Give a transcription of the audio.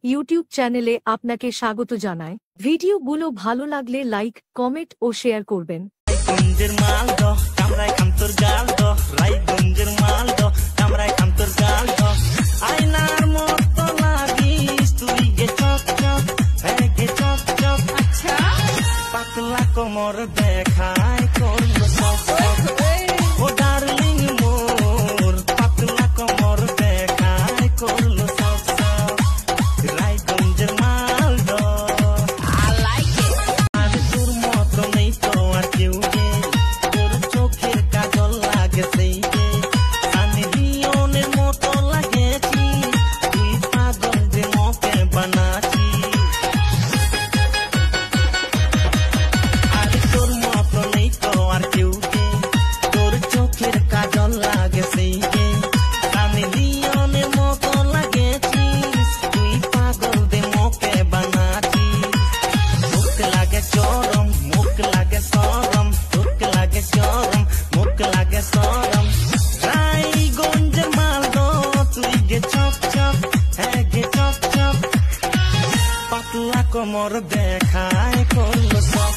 YouTube চ্যানেলে আপনাকে স্বাগত জানায়। ভিডিওগুলো ভালো লাগলে লাইক, কমেন্ট ও শেয়ার করবেন। রায়গঞ্জের মালদ কামরায় খাম তোর গালদ, রায়গঞ্জের মালদ কামরায় খাম তোর গালদ, আয়নার মতো লাগিস তুই গে চক চক, হ্যাঁ গে চক চক। আচ্ছা পাতলা কোমর দেখায় করলো সক সক, ও ডার্লিং মোর পাতলা কোমর দেখায় করলো সক সক। রায়গঞ্জের মালদ আর তোর মতো নেই তো আর কেউ গে, তোর চোখের কাজল লাগে সেই গে, সানি লিওনের মতো লাগেছি তুই পাগল যে মোকে বানাচ্ছি। আর তোর মতো নেই তো আর কেউ গে, তোর চোখের কাজল লাগে সেই গে, সানি লিওনের মতো লাগেছি তুই পাগল যে মোকে বানাচ্ছি। মুখ লাগে চরম, মুখ লাগে সরম, মুখ লাগে চরম, মুখ লাগে সরম। রায়গঞ্জের মালদ তুই গে চক চক, হ্যাঁ গে চক চক, পাতলা কোমর দেখায় করলো সক